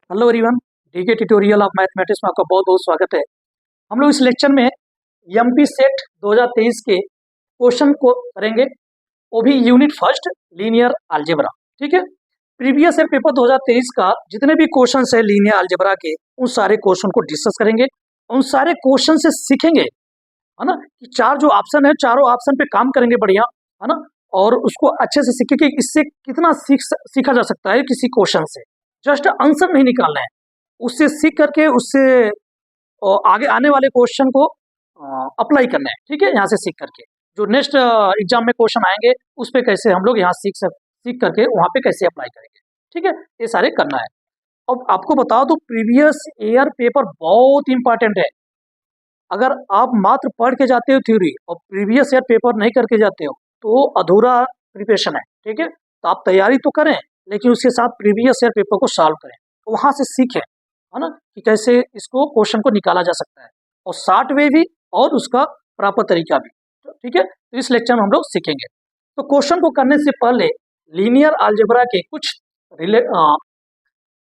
Hello everyone, DK tutorial of mathematics में आपका बहुत बहुत स्वागत है। हम लोग इस लेक्चर में एमपी सेट 2023 के क्वेश्चन को करेंगे, वो भी यूनिट फर्स्ट लीनियर अलजेब्रा। ठीक है, प्रीवियस ईयर पेपर 2023 का जितने भी क्वेश्चन है लीनियर अलजेब्रा के, उन सारे क्वेश्चन को डिस्कस करेंगे, उन सारे क्वेश्चन से सीखेंगे, है ना, कि चार जो ऑप्शन है चारों ऑप्शन पे काम करेंगे बढ़िया, है ना, और उसको अच्छे से सीखे कि इससे कितना सीखा जा सकता है किसी क्वेश्चन से। जस्ट आंसर नहीं निकालना है, उससे सीख करके उससे आगे आने वाले क्वेश्चन को अप्लाई करना है। ठीक है, यहाँ से सीख करके जो नेक्स्ट एग्जाम में क्वेश्चन आएंगे उस पर कैसे हम लोग यहाँ सीख करके वहाँ पे कैसे अप्लाई करेंगे। ठीक है, ये सारे करना है। अब आपको बताओ तो प्रीवियस ईयर पेपर बहुत इंपॉर्टेंट है। अगर आप मात्र पढ़ के जाते हो थ्योरी और प्रीवियस ईयर पेपर नहीं करके जाते हो तो अधूरा प्रिपरेशन है। ठीक है, तो आप तैयारी तो करें लेकिन उसके साथ प्रीवियस ईयर पेपर को सॉल्व करें, तो वहाँ से सीखें, है ना, कि कैसे इसको क्वेश्चन को निकाला जा सकता है, और शॉर्ट वे भी और उसका प्रॉपर तरीका भी। तो ठीक है, तो इस लेक्चर में हम लोग सीखेंगे। तो क्वेश्चन को करने से पहले लीनियर अलजेब्रा के कुछ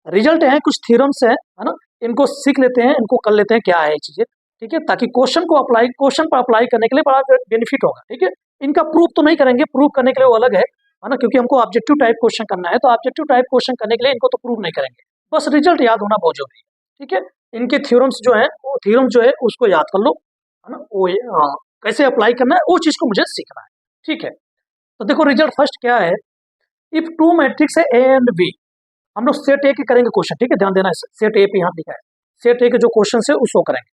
रिजल्ट हैं, कुछ थ्योरम्स है ना, इनको सीख लेते हैं, इनको कर लेते हैं क्या है ये चीजें। ठीक है, ताकि क्वेश्चन पर अप्लाई करने के लिए बड़ा बेनिफिट होगा। ठीक है, इनका प्रूफ तो नहीं करेंगे, प्रूफ करने के लिए वो अलग है ना, क्योंकि हमको ऑब्जेक्टिव टाइप क्वेश्चन करना है, तो ऑब्जेक्टिव टाइप क्वेश्चन करने के लिए इनको तो प्रूव नहीं करेंगे, बस रिजल्ट याद होना बहुत जरूरी है। ठीक है, इनके थ्योरम्स जो है वो थ्योरम जो है उसको याद कर लो, है ना, वो कैसे अप्लाई करना है वो चीज को मुझे सीखना है। ठीक है, तो देखो रिजल्ट फर्स्ट क्या है। इफ टू मैट्रिक्स है ए एंड बी, हम लोग सेट ए के करेंगे क्वेश्चन। ठीक है, ध्यान देना, सेट ए पे यहाँ लिखा है, सेट ए के जो क्वेश्चन है उसको करेंगे।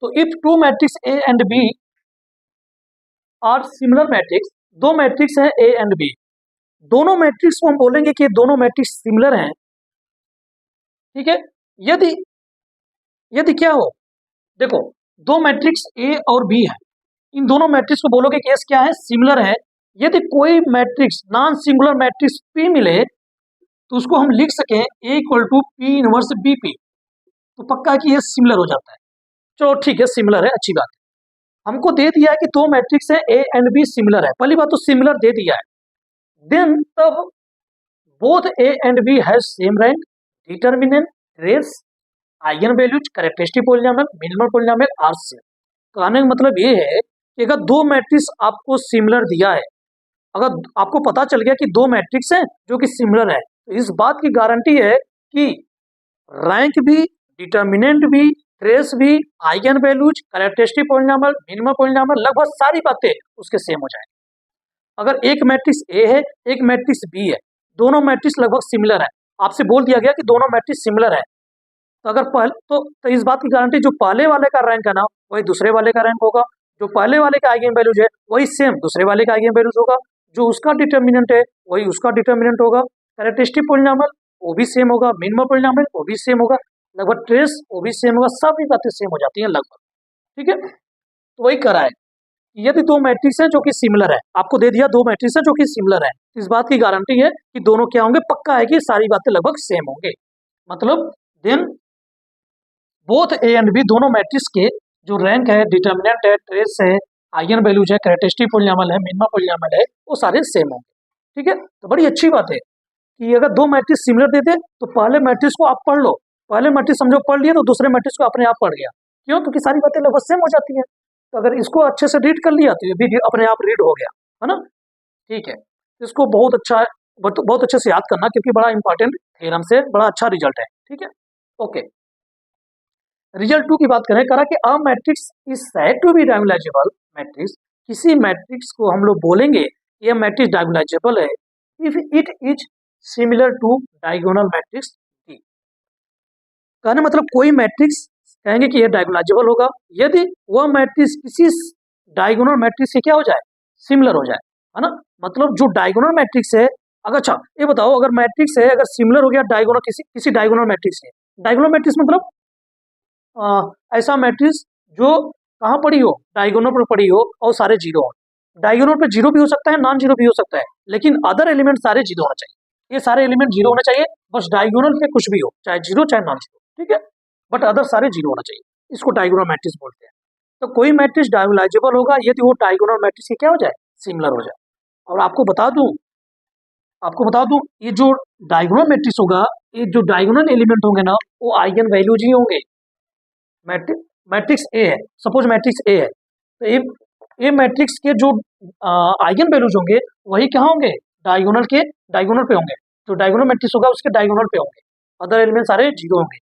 तो if two matrix A and B are similar matrix, दो मैट्रिक्स हैं ए एंड बी, दोनों मैट्रिक्स को हम बोलेंगे कि दोनों मैट्रिक्स सिमिलर हैं। ठीक है, यदि यदि क्या हो, देखो दो मैट्रिक्स ए और बी है, इन दोनों मैट्रिक्स को बोलोगे कि एस क्या है, सिमिलर है। यदि कोई matrix non singular matrix P मिले तो उसको हम लिख सके A equal to P inverse B P, तो पक्का कि ये सिमिलर हो जाता है। चलो ठीक है, सिमिलर है, अच्छी बात है। हमको दे दिया है कि दो मैट्रिक्स है ए एंड बी सिमिलर है, पहली बात तो सिमिलर दे दिया है। देन तब both A and B has same rank, determinant, trace, eigen values, characteristic polynomial, minimum polynomial are same. कहने का मतलब ये है कि अगर दो मैट्रिक्स आपको सिमिलर दिया है, अगर आपको पता चल गया कि दो मैट्रिक्स हैं जो कि सिमिलर है, तो इस बात की गारंटी है कि रैंक भी, डिटर्मिनेंट भी, ट्रेस भी, eigen values, characteristic polynomial, minimum polynomial, लगभग सारी बातें उसके सेम हो जाएंगी। अगर एक मैट्रिक्स ए है एक मैट्रिक्स बी है, दोनों मैट्रिक्स लगभग सिमिलर है, आपसे बोल दिया गया कि दोनों मैट्रिक्स सिमिलर है, तो अगर तो इस बात की गारंटी जो पहले वाले का रैंक है ना वही दूसरे वाले का रैंक होगा, जो पहले वाले का आइगन वैल्यूज है वही सेम दूसरे वाले का आइगन वैल्यूज होगा, जो उसका डिटर्मिनेंट है वही उसका डिटर्मिनेंट होगा, कैरेक्टरिस्टिक पॉलिनोमियल वो भी सेम होगा, मिनिमम पॉलिनोमियल वो भी सेम होगा, लगभग ट्रेस वो भी सेम होगा, सभी बातें सेम हो जाती हैं लगभग। ठीक है, तो वही करा है। यदि दो मैट्रिक्स हैं जो कि सिमिलर है, आपको दे दिया दो मैट्रिक्स हैं जो कि सिमिलर है, इस बात की गारंटी है कि दोनों क्या होंगे, पक्का है कि सारी बातें लगभग सेम होंगे। मतलब then both A and B, दोनों मैट्रिक्स के जो रैंक है, डिटर्मिनेंट है, ट्रेस है, आइगन वैल्यूज है, कैरेक्टरिस्टिक पॉलिनोमियल है, मिनिमम पॉलिनोमियल है, वो सारे सेम होंगे। ठीक है, तो बड़ी अच्छी बात है कि अगर दो मैट्रिक्स सिमिलर देते तो पहले मैट्रिक्स को आप पढ़ लो, पहले मैट्रिक्स समझो पढ़ लिए तो दूसरे मैट्रिक्स को अपने आप पढ़ गया। क्यों? क्योंकि सारी बातें लगभग सेम हो जाती हैं, तो अगर इसको अच्छे से रीड कर लिया तो ये भी अपने आप रीड हो गया, है ना। ठीक है, इसको बहुत अच्छे से याद करना, क्योंकि बड़ा इंपॉर्टेंट थ्योरम से बड़ा अच्छा रिजल्ट है। ठीक है, ओके। रिजल्ट टू की बात करें, करा कि a matrix is said to be diagonalizable matrix, किसी मैट्रिक्स को हम लोग बोलेंगे ये मैट्रिक्स डायगोनलाइजेबल है if it is similar to diagonal matrix D. कहने मतलब कोई मैट्रिक्स कहेंगे कि ये डायगोनलाइजेबल होगा यदि वह मैट्रिक्स किसी डायगोनल मैट्रिक्स से क्या हो जाए, सिमिलर हो जाए, है ना। मतलब जो डायगोनल मैट्रिक्स है, अगर अच्छा ये बताओ, अगर मैट्रिक्स है अगर सिमिलर हो गया डायगोनल किसी डायगोनल मैट्रिक्स से, डायगोनल मैट्रिक्स मतलब ऐसा मैट्रिक्स जो कहाँ पड़ी हो, डायगोनल पर पड़ी हो और सारे जीरो हो। डायगोनल पे जीरो भी हो सकता है, नॉन जीरो भी हो सकता है, लेकिन अदर एलिमेंट सारे जीरो होना चाहिए, ये सारे एलिमेंट जीरो होना चाहिए, बस डायगोनल पे कुछ भी हो, चाहे जीरो चाहे नॉन जीरो। ठीक है, बट अदर सारे जीरो होना चाहिए, इसको डायगोनल मैट्रिक्स बोलते हैं। तो कोई मैट्रिक्स डायगोनलाइजेबल होगा यदि वो डायगोनल मैट्रिक्स के क्या हो जाए, सिमिलर हो जाए। और आपको बता दूं, आपको बता दूं, ये जो डायगोनल मैट्रिक्स होगा, ये जो डायगोनल एलिमेंट होंगे ना, वो आइगन वैल्यूज ही होंगे। मैट्रिक्स ए है, सपोज मैट्रिक्स ए है, तो ये मैट्रिक्स के जो आइगन वैल्यूज होंगे वही क्या होंगे, डायगोनल पे होंगे। जो डायगोनल मैट्रिक्स होगा उसके डायगोनल पे होंगे, अदर एलिमेंट सारे जीरो होंगे।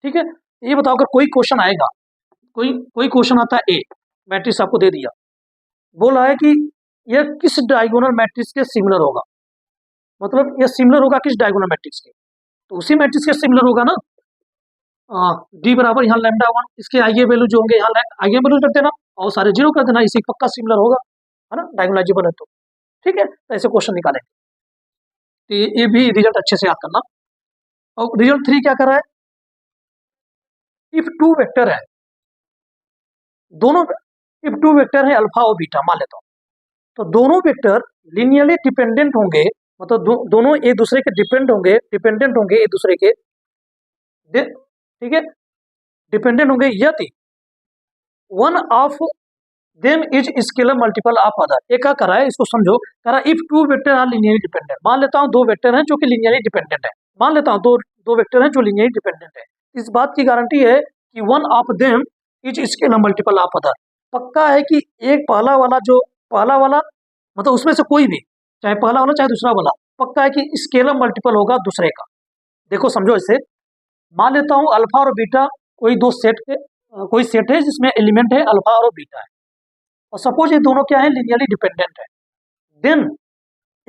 ठीक है, ये बताओ अगर कोई क्वेश्चन आएगा, कोई क्वेश्चन आता है, ए मैट्रिक्स आपको दे दिया, बोल रहा है कि यह किस डायगोनल मैट्रिक्स के सिमिलर होगा, मतलब यह सिमिलर होगा किस डायगोनल मैट्रिक्स के, तो उसी मैट्रिक्स के सिमिलर होगा ना। डी बराबर यहाँ लैम्डा 1, इसके आइए वैल्यू जो होंगे यहाँ आइए वैल्यू कर देना और सारे जीरो कर देना, इसी पक्का सिमिलर होगा, है ना, डायगोनलाइजेबल है तो। ठीक है, तो ऐसे क्वेश्चन निकालेंगे, तो ये भी रिजल्ट अच्छे से याद करना। और रिजल्ट 3 क्या कर रहा है, इफ टू वेक्टर है, दोनों इफ टू वेक्टर है अल्फा और बीटा मान लेता हूँ, तो दोनों वेक्टर लीनियरली डिपेंडेंट होंगे, मतलब दोनों एक दूसरे के डिपेंडेंट होंगे एक दूसरे के, ठीक है, डिपेंडेंट होंगे, यदि one of them is scalar multiple of other. ये क्या कर रहा है, इसको समझो, कह रहा है if two vector are linearly dependent, मान लेता हूँ दो वेक्टर हैं जो कि लीनियरली डिपेंडेंट है, मान लेता हूँ दो वेक्टर हैं जो लीनियरली डिपेंडेंट है, इस बात की गारंटी है कि one of them is scalar multiple of other, पक्का है कि एक पहला वाला मतलब उसमें से कोई भी, चाहे पहला वाला चाहे दूसरा वाला, पक्का है कि स्केलर मल्टीपल होगा दूसरे का। देखो समझो इसे, मान लेता हूँ अल्फा और बीटा कोई सेट है जिसमें एलिमेंट है अल्फा और बीटा है, और सपोज ये दोनों क्या है, लीनियरली डिपेंडेंट है, देन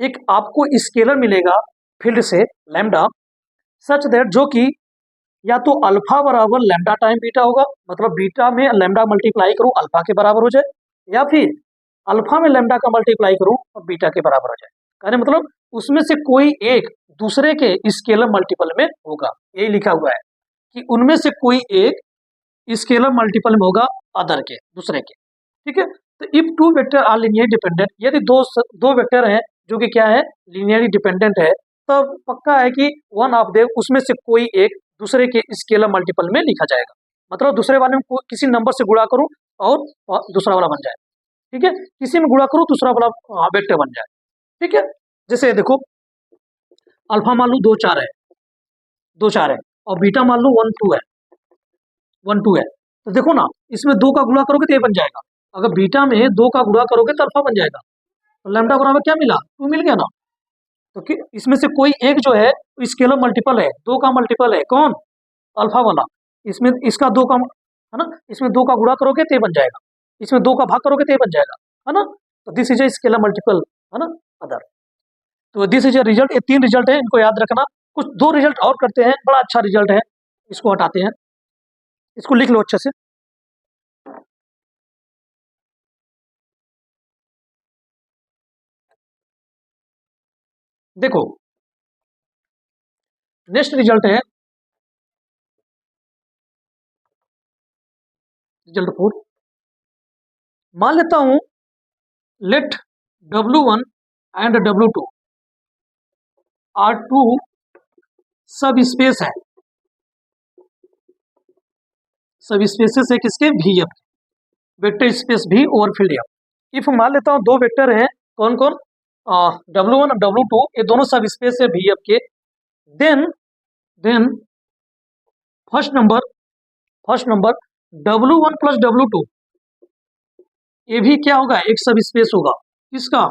एक आपको स्केलर मिलेगा फील्ड से लैम्डा, सच दैट जो कि या तो अल्फा बराबर लैम्डा टाइम बीटा होगा, मतलब बीटा में लैम्डा मल्टीप्लाई करूं अल्फा के बराबर हो जाए, या फिर अल्फा में लैम्डा का मल्टीप्लाई करूं और बीटा के बराबर हो जाए, कहने मतलब उसमें से कोई एक दूसरे के स्केलर मल्टीपल में होगा, यही लिखा हुआ है कि उनमें से कोई एक स्केलर मल्टीपल में होगा अदर के, दूसरे के। ठीक है, तो if two vector are linear dependent, यदि दो वेक्टर हैं जो कि क्या है, लीनियरली डिपेंडेंट है, तब पक्का है कि वन ऑफ देम उसमें से कोई एक दूसरे के स्केलर मल्टीपल में लिखा जाएगा, मतलब दूसरे वाले में किसी नंबर से गुणा करूं और दूसरा वाला बन जाए। ठीक है, किसी में गुणा करूं दूसरा वाला वेक्टर बन जाए। ठीक है, जैसे देखो अल्फा मान लो 2 4 है और बीटा मान लो 1 2 है, तो देखो ना इसमें 2 का गुणा करोगे तो ये बन जाएगा, अगर बीटा में 2 का गुणा करोगे तो अल्फा बन जाएगा, तो लैम्डा बराबर क्या मिला, 2 मिल गया ना। तो इसमें से कोई एक जो है स्केलर मल्टीपल है, 2 का मल्टीपल है कौन, अल्फा वाला, इसमें इसका 2 का है ना, इसमें 2 का गुणा करोगे तो ये बन जाएगा, इसमें 2 का भाग करोगे तो ये बन जाएगा, है ना, तो this is a scalar multiple, है ना, अदर। तो दिस इज ए रिजल्ट, ये 3 रिजल्ट है, इनको याद रखना। कुछ 2 रिजल्ट और करते हैं, बड़ा अच्छा रिजल्ट है, इसको हटाते हैं, इसको लिख लो अच्छे से। देखो नेक्स्ट रिजल्ट है रिजल्ट 4, मान लेता हूं let W1 and W2 are two subspace है, सब स्पेसेस है किसके, भी एफ, वेक्टर स्पेस भी ओवर फील्ड एफ। इफ मान लेता हूं दो वेक्टर हैं, कौन कौन, W1 और W2, ये दोनों सब स्पेस है भी एफ के, then first number W1 plus W2, ये भी क्या होगा, एक सब स्पेस होगा, किसका,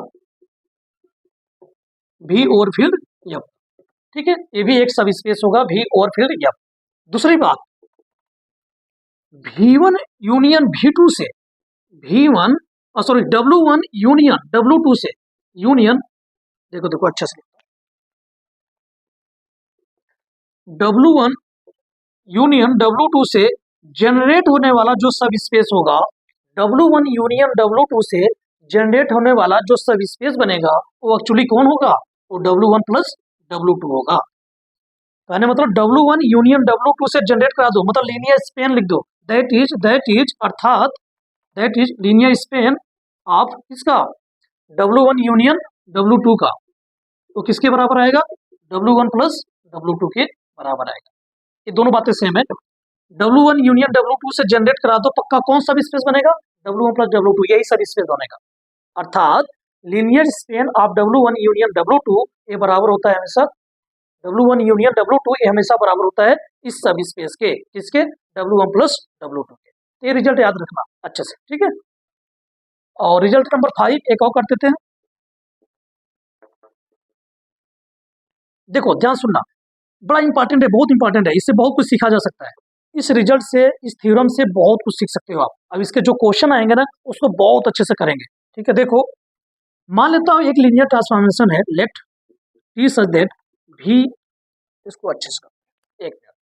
भी ओवर फील्ड एफ। ठीक है, ये भी एक सब स्पेस होगा भी ओवर फील्ड एफ। दूसरी बात, V1 यूनियन V2 से, W1 यूनियन W2 से, यूनियन देखो अच्छा से, W1 यूनियन W2 से जनरेट होने वाला जो सब स्पेस होगा, W1 यूनियन W2 से जनरेट होने वाला जो सब स्पेस बनेगा वो एक्चुअली कौन होगा, वो W1 प्लस W2 होगा। कहने मतलब W1 यूनियन W2 से जनरेट करा दो, मतलब लीनियर स्पेन लिख दो, दैट इज अर्थात that is linear span of किसका, W1 यूनियन W2 का, तो किसके बराबर आएगा, W1 प्लस W2 के बराबर आएगा। ये दोनों बातें सेम है, W1 यूनियन W2 से जनरेट करा दो, पक्का कौन सब स्पेस बनेगा, W1 प्लस W2, यही सब स्पेस बनेगा। अर्थात linear span of W1 union W2 ये बराबर होता है हमेशा W1 यूनियन W2 ये हमेशा बराबर होता है इस सब स्पेस के, किसके, W1 प्लस W2 के। तो ये रिजल्ट याद रखना अच्छे से, ठीक है। और रिजल्ट नंबर 5 एक और कर देते हैं। देखो ध्यान सुनना, बड़ा इंपॉर्टेंट है, बहुत इंपॉर्टेंट है, इससे बहुत कुछ सीखा जा सकता है। इस रिजल्ट से, इस थ्योरम से बहुत कुछ सीख सकते हो आप। अब इसके जो क्वेश्चन आएंगे ना उसको बहुत अच्छे से करेंगे, ठीक है। देखो मान लेता हूँ एक लीनियर ट्रांसफॉर्मेशन है, लेट टी सच दैट भी, इसको अच्छे से कर, एक मिनट,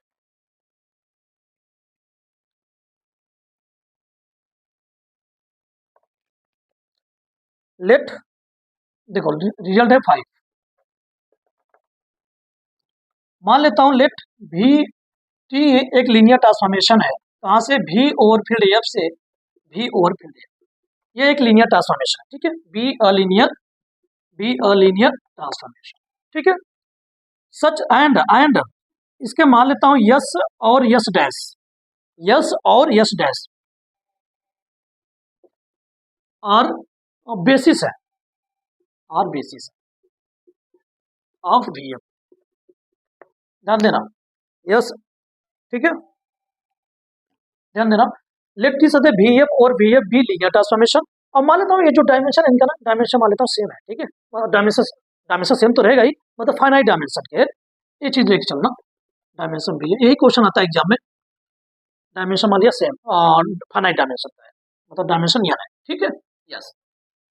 लेट, देखो रिजल्ट है 5। मान लेता हूँ लेट भी टी एक लीनियर ट्रांसफॉर्मेशन है, कहाँ से, भी ओवर फील्ड एफ से भी ओवर फील्ड एफ, ये एक लीनियर ट्रांसफॉर्मेशन है, ठीक है, बी अ लीनियर ट्रांसफॉर्मेशन, ठीक है। सच एंड इसके मान लेता हूँ यस और यस डैश, यस और यस डैश आर बेसिस है, are basis of V F, ध्यान देना, यस, ठीक है, ध्यान देना। लेट टी सदे वी एफ और वी एफ भी लीनियर ट्रांसफॉर्मेशन। अब मान लेता हूँ ये जो डायमेंशन है इनका ना, डायमेंशन मान लेता हूँ सेम है, ठीक है, डायमेंशन सेम तो रहेगा ही, मतलब फाइनाइट डायमेंशन के, ये चीज लेके चलना, डायमेंशन भी है, यही क्वेश्चन आता है एग्जाम में, डायमेंशन मान लिया सेम, फाइनाइट डायमेंशन का है, मतलब डायमेंशन यहाँ है, ठीक है, यस।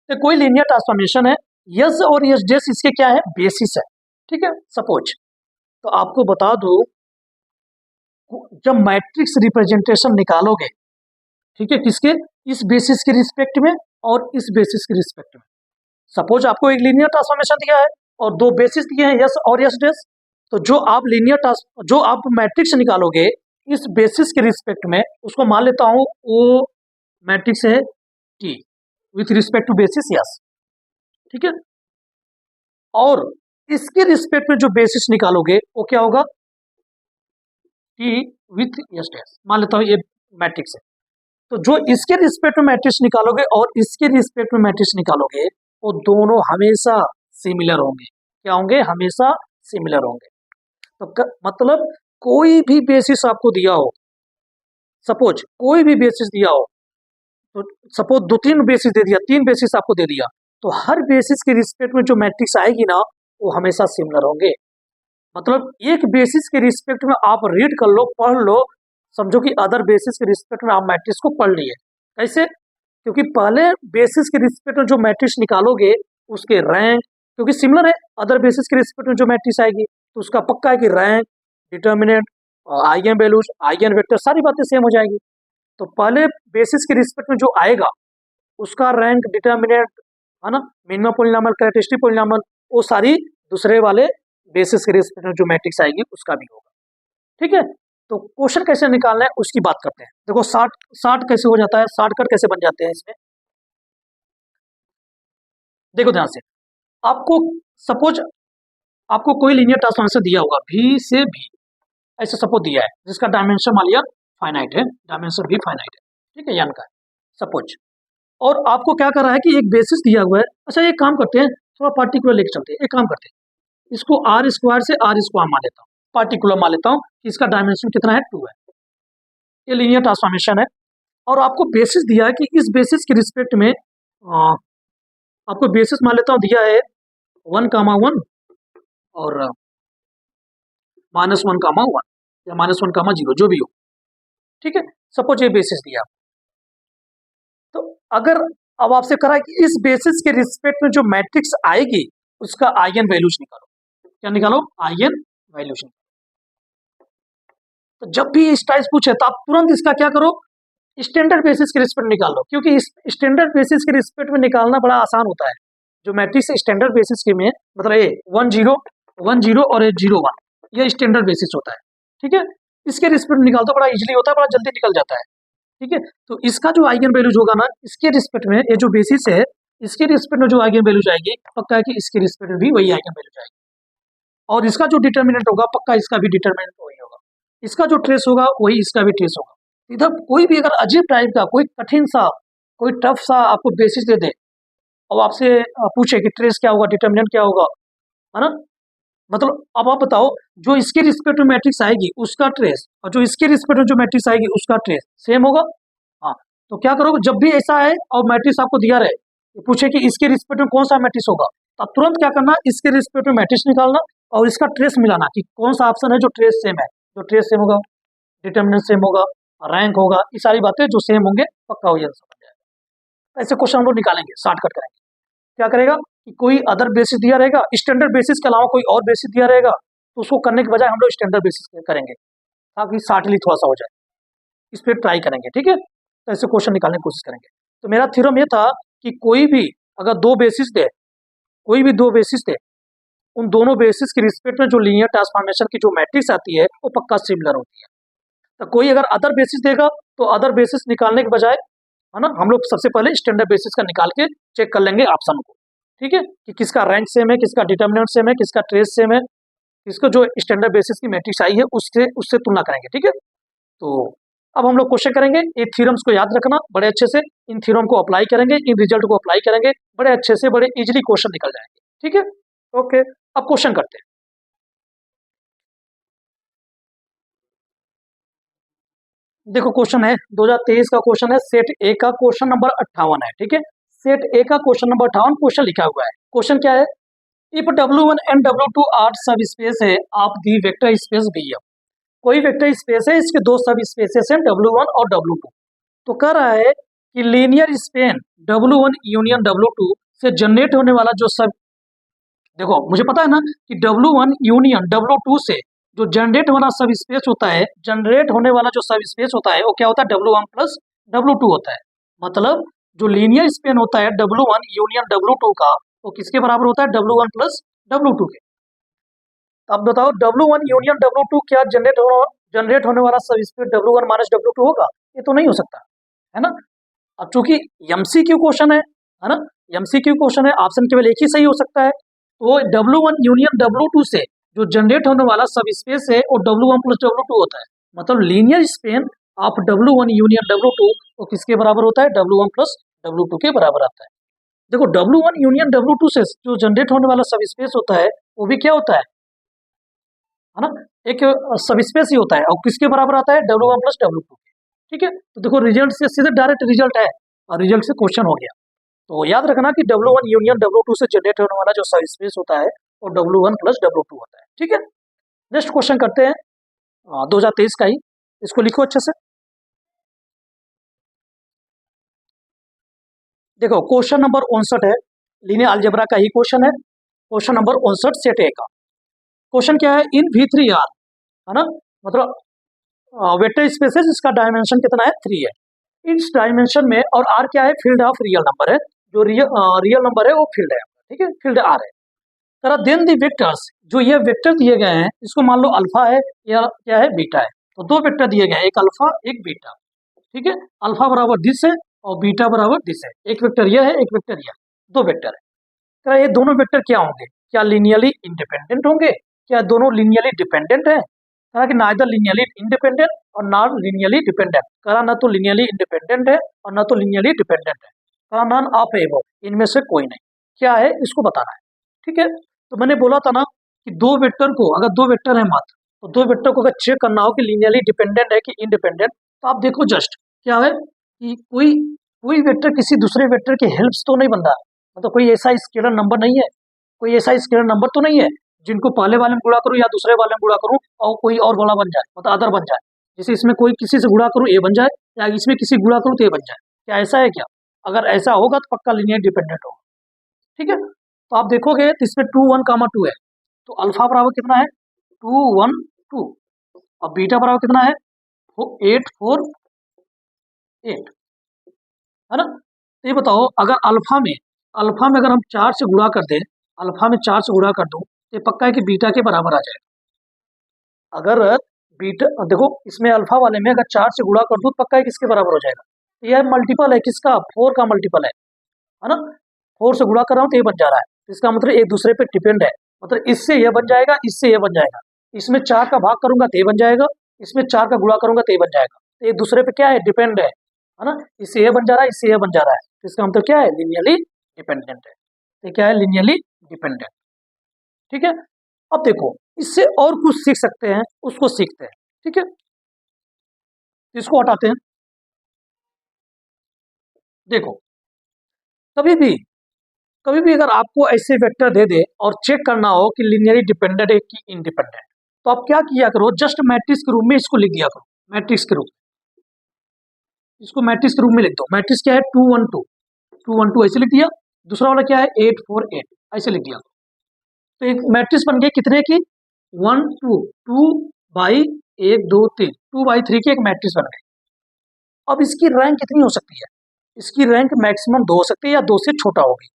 तो कोई लीनियर ट्रांसफॉर्मेशन है, यस और यस डेस इसके क्या है, बेसिस है, ठीक है। सपोज तो आपको बता दो, जब मैट्रिक्स रिप्रेजेंटेशन निकालोगे, ठीक है, किसके, इस बेसिस के रिस्पेक्ट में और इस बेसिस के रिस्पेक्ट में, सपोज आपको एक लीनियर ट्रांसफॉर्मेशन दिया है और दो बेसिस दिए हैं, यस और यस डेस, तो जो आप मैट्रिक्स निकालोगे इस बेसिस के रिस्पेक्ट में, उसको मान लेता हूं वो मैट्रिक्स है T with respect to basis S, ठीक है। और इसके रिस्पेक्ट में जो बेसिस निकालोगे वो क्या होगा, टी विथ यस डैश, मान लेता हूँ ये मैट्रिक्स है, तो जो इसके रिस्पेक्ट में मैट्रिक्स निकालोगे और इसके रिस्पेक्ट में मैट्रिक्स निकालोगे वो दोनों हमेशा सिमिलर होंगे, क्या होंगे, हमेशा सिमिलर होंगे। तो मतलब कोई भी बेसिस आपको दिया हो, सपोज कोई भी बेसिस दिया हो, तो सपोज 2-3 बेसिस दे दिया, 3 बेसिस आपको दे दिया, तो हर बेसिस के रिस्पेक्ट में जो मैट्रिक्स आएगी ना वो हमेशा सिमिलर होंगे। मतलब एक बेसिस के रिस्पेक्ट में आप रीड कर लो, पढ़ लो, समझो कि अदर बेसिस के रिस्पेक्ट में आप मैट्रिक्स को पढ़ लिए। कैसे, क्योंकि पहले बेसिस के रिस्पेक्ट में जो मैट्रिक्स निकालोगे उसके रैंक, क्योंकि सिमिलर है, अदर बेसिस के रिस्पेक्ट में जो मैट्रिक्स आएगी तो उसका पक्का है कि rank, determinant, eigen values, eigen vector, सारी बातें सेम हो जाएगी। तो पहले बेसिस के रिस्पेक्ट में जो आएगा उसका रैंक, डिटर्मिनेंट, है ना, मिनिमम पॉलिनॉमियल, कैरेक्टरिस्टिक पॉलिनॉमियल, वो सारी दूसरे वाले बेसिस के रिस्पेक्ट में जो मैट्रिक्स आएगी उसका भी होगा, ठीक है। तो क्वेश्चन कैसे निकालना है उसकी बात करते हैं। देखो शार्ट कैसे हो जाता है, शॉर्टकट कैसे बन जाते हैं इसमें, देखो ध्यान से, आपको सपोज आपको कोई लीनियर ट्रांसफॉर्मेशन दिया होगा भी से भी, ऐसे सपोज दिया है जिसका डायमेंशन मान लिया फाइनाइट है, डायमेंशन भी फाइनाइट है, ठीक है, यान का सपोज, और आपको क्या कर रहा है कि एक बेसिस दिया हुआ है। अच्छा एक काम करते हैं, थोड़ा पार्टिकुलर लेके चलते हैं, एक काम करते हैं, इसको आर स्क्वायर से आर स्क्वायर मान लेता हूँ, पार्टिकुलर मान लेता हूँ, इसका डायमेंशन कितना है, 2 है, ये लीनियर ट्रांसफॉर्मेशन है। और आपको बेसिस दिया है कि इस बेसिस के रिस्पेक्ट में आपको बेसिस मान लेता हूँ दिया है 1,1 और -1,1 या -1,0 जो भी हो, ठीक है, सपोज ये बेसिस दिया। तो अगर अब आपसे करा कि इस बेसिस के रिस्पेक्ट में जो मैट्रिक्स आएगी उसका आइगन वैल्यूज निकालो, क्या निकालो, आइगन वैल्यूज निकालो। तो जब भी इस टाइप पूछे तो आप तुरंत इसका क्या करो, स्टैंडर्ड बेसिस के रिस्पेक्ट निकाल लो, क्योंकि इस स्टैंडर्ड बेसिस के रिस्पेक्ट में निकालना बड़ा आसान होता है। जो मैट्रिक्स स्टैंडर्ड बेसिस के में, मतलब ये 1 0 1 0 और 0 1, ये स्टैंडर्ड बेसिस होता है, ठीक है। इसके रिस्पेक्ट में निकालता बड़ा इजीली होता है, बड़ा जल्दी निकल जाता है, ठीक है। तो इसका जो आइगन वैल्यूज होगा ना, इसके रिस्पेक्ट में, ये जो बेसिस है इसके रिस्पेक्ट में जो आइगन वैल्यूज आएगी पक्का है कि इसके रिस्पेक्ट में भी वही आइगन वैल्यूज आएगी, और इसका जो डिटर्मिनेंट होगा पक्का इसका भी डिटर्मिनेंट वही होगा, इसका जो ट्रेस होगा वही इसका भी ट्रेस होगा। इधर कोई भी अगर अजीब टाइप का, कोई कठिन सा, कोई टफ सा आपको बेसिस दे दे, और आपसे पूछे कि ट्रेस क्या होगा, डिटर्मिनेंट क्या होगा, है ना, मतलब अब आप बताओ जो इसके रिस्पेक्ट में मैट्रिक्स आएगी उसका ट्रेस और जो इसके रिस्पेक्ट में जो मैट्रिक्स आएगी उसका ट्रेस सेम होगा। हाँ, तो क्या करोगे जब भी ऐसा है और मैट्रिक्स आपको दिया रहे, तो पूछे कि इसके रिस्पेक्ट में कौन सा मैट्रिक्स होगा, तो आप तुरंत क्या करना, इसके रिस्पेक्ट में मैट्रिक्स निकालना और इसका ट्रेस मिलाना कि कौन सा ऑप्शन है जो ट्रेस सेम है। जो ट्रेस सेम होगा, डिटर्मिनेंट सेम होगा, रैंक होगा, ये सारी बातें जो सेम होंगे पक्का हो जाएगा, समझ जाएगा। ऐसे क्वेश्चन हम लोग निकालेंगे, शॉर्टकट करेंगे। क्या करेगा कि कोई अदर बेसिस दिया रहेगा, स्टैंडर्ड बेसिस के अलावा कोई और बेसिस दिया रहेगा, तो उसको करने के बजाय हम लोग स्टैंडर्ड बेसिस करेंगे ताकि शॉर्टली थोड़ा सा हो जाए। इस पर ट्राई करेंगे, ठीक है, तो ऐसे क्वेश्चन निकालने की कोशिश करेंगे। तो मेरा थ्योरम ये था कि कोई भी अगर दो बेसिस दे, कोई भी दो बेसिस दे, उन दोनों बेसिस के रिस्पेक्ट में जो लीनियर ट्रांसफॉर्मेशन की जो मैट्रिक्स आती है वो पक्का सिमिलर होती है। तो कोई अगर अदर बेसिस देगा तो अदर बेसिस निकालने के बजाय, है ना, हम लोग सबसे पहले स्टैंडर्ड बेसिस का निकाल के चेक कर लेंगे ऑप्शन को, ठीक है, कि किसका रैंक सेम है, किसका डिटर्मिनेंट सेम है, किसका ट्रेस सेम है, किसको जो स्टैंडर्ड बेसिस की मैट्रिक्स आई है उससे उससे तुलना करेंगे, ठीक है। तो अब हम लोग क्वेश्चन करेंगे, ये थ्योरम्स को याद रखना बड़े अच्छे से, इन थ्योरम को अप्लाई करेंगे, इन रिजल्ट को अप्लाई करेंगे, बड़े अच्छे से बड़े इजीली क्वेश्चन निकल जाएंगे, ठीक है। ओके, अब क्वेश्चन करते हैं। देखो क्वेश्चन है 2023 का क्वेश्चन है, सेट ए का क्वेश्चन नंबर 58 है, ठीक है। सेट ए का क्वेश्चन नंबर 58 क्वेश्चन लिखा हुआ है। क्वेश्चन क्या है, if W1 and W2 are subspace है of the vector space Vm। कोई वेक्टर स्पेस है, इसके दो सब स्पेसेस हैं W1 और W2। तो कह रहा है कि linear span W1 union W2 से जनरेट होने वाला जो सब, देखो मुझे पता है ना कि W1 यूनियन W2 से जो जनरेट वाला सब स्पेस होता है, जनरेट होने वाला जो सब स्पेस होता है वो क्या होता है, W1 प्लस W2 होता है। मतलब जो लीनियर स्पेन होता है W1 यूनियन W2 का, वो किसके बराबर होता है, W1 प्लस W2 के। अब बताओ W1 यूनियन W2 क्या जनरेट होने वाला सब स्पेस W1 माइनस W2 होगा, ये तो नहीं हो सकता, है ना। अब चूंकि MCQ क्वेश्चन है ना, MCQ क्वेश्चन है, ऑप्शन केवल एक ही सही हो सकता है। तो W1 यूनियन W2 से जो जनरेट होने वाला सब स्पेस है वो W1 प्लस W2 होता है। मतलब linear span of W1 union W2 वो किसके बराबर होता है, W1 प्लस W2 के बराबर आता है। देखो W1 यूनियन W2 से जो जनरेट होने वाला सब स्पेस होता है वो भी क्या होता है ना, एक सब स्पेस ही होता है, और किसके बराबर आता है, W1 प्लस W2 के, ठीक है। तो देखो रिजल्ट से सीधे डायरेक्ट रिजल्ट है और रिजल्ट से क्वेश्चन हो गया। तो याद रखना कि W1 यूनियन W2 से जनरेट होने वाला जो सब स्पेस होता है वो W1 प्लस W2 होता है, ठीक है। नेक्स्ट क्वेश्चन करते हैं 2023 का ही, इसको लिखो अच्छे से। देखो क्वेश्चन नंबर 59 है, लीनियर अलजेब्रा का ही क्वेश्चन है, क्वेश्चन नंबर 59 सेट ए का। क्वेश्चन क्या है, इन V3R, है ना, मतलब वेक्टर स्पेसेस, इसका डायमेंशन कितना है, 3 है। इस डायमेंशन में, और R क्या है, फील्ड ऑफ रियल नंबर है, जो रियल नंबर है वो फील्ड है, ठीक है, फील्ड R है। तरह देन दी वेक्टर्स, जो ये वेक्टर दिए गए हैं, इसको मान लो अल्फा है या क्या है, बीटा है। तो दो वेक्टर दिए गए हैं, एक अल्फा एक बीटा, ठीक है। अल्फा बराबर दिस है और बीटा बराबर दिस है। एक वेक्टर यह है, एक वेक्टर यह, दो वेक्टर है। तरह ये दोनों वेक्टर क्या होंगे, क्या लीनियरली इंडिपेंडेंट होंगे, क्या दोनों लीनियरली डिपेंडेंट है। कहा कि नाइदर लीनियरली इंडिपेंडेंट और नॉट लीनियरली डिपेंडेंट। कहा ना तो लीनियरली इंडिपेंडेंट है और ना तो लीनियरली डिपेंडेंट है। कहा नॉन ऑफ एबव, इनमें से कोई नहीं। क्या है, इसको बताना है, ठीक है। तो मैंने बोला था ना कि दो वेक्टर को, अगर दो वेक्टर है मात्र, तो दो वेक्टर को अगर चेक करना हो कि लीनियरली डिपेंडेंट है कि इंडिपेंडेंट, तो आप देखो जस्ट क्या है कि कोई कोई वेक्टर किसी दूसरे वेक्टर के हेल्प्स तो नहीं बन रहा है। मतलब कोई ऐसा स्केलर नंबर नहीं है, कोई ऐसा स्केलर नंबर तो नहीं है जिनको पहले वाले में गुणा करूं या दूसरे वाले में गुणा करूं और कोई और वाला बन जाए, मतलब अदर बन जाए। जैसे इसमें कोई किसी से गुणा करूं ए बन जाए, या इसमें किसी गुणा करूं तो ए बन जाए। क्या ऐसा है क्या? अगर ऐसा होगा तो पक्का लीनियर डिपेंडेंट होगा, ठीक है। तो आप देखोगे तो इसमें 2 1 2 है, तो अल्फा बराबर कितना है, 2 1 2, और बीटा बराबर कितना है, 8 4 8, है ना। तो ये बताओ अगर अल्फा में अगर हम 4 से गुणा कर दें, अल्फा में 4 से गुणा कर दूं, तो पक्का है कि बीटा के बराबर आ जाएगा। अगर बीटा, देखो इसमें अल्फा वाले में अगर 4 से गुणा कर दूं तो पक्का है किसके बराबर हो जाएगा, तो यह मल्टीपल है किसका, 4 का मल्टीपल है ना। 4 से गुणा कर रहा हूँ तो ये बन जा रहा है, तो इसका मतलब एक दूसरे पे डिपेंड है। मतलब इससे यह बन जाएगा, इससे यह बन जाएगा, इसमें 4 का भाग करूंगा तो ये बन जाएगा, इसमें 4 का गुणा करूंगा तो ये बन जाएगा। तो एक दूसरे पे क्या है, डिपेंड है ना। इससे ये बन जा रहा है, इससे ये बन जा रहा है, तो इसका मतलब क्या है, लीनियरली डिपेंडेंट है। तो क्या है? Linearly dependent. ठीक है, अब देखो इससे और कुछ सीख सकते हैं, उसको सीखते हैं। ठीक है, इसको हटाते हैं। देखो कभी भी अगर आपको ऐसे वेक्टर दे दे और चेक करना हो कि लीनियरली डिपेंडेंट है कि इंडिपेंडेंट, तो आप क्या किया करो, जस्ट मैट्रिक्स के रूप में इसको लिख दिया करो। मैट्रिक्स के रूप में इसको मैट्रिक्स के रूप में लिख दो। मैट्रिक्स क्या है? 2 1 2, 2 1 2 ऐसे लिख दिया। दूसरा वाला क्या है? 8 4 8 ऐसे लिख दिया। तो एक मैट्रिक्स बन गई कितने की? 1 2 2 बाई 1 2 3, 2 बाई 3 की एक मैट्रिक्स बन गई। अब इसकी रैंक कितनी हो सकती है? इसकी रैंक मैक्सिमम 2 हो सकती है या 2 से छोटा होगी।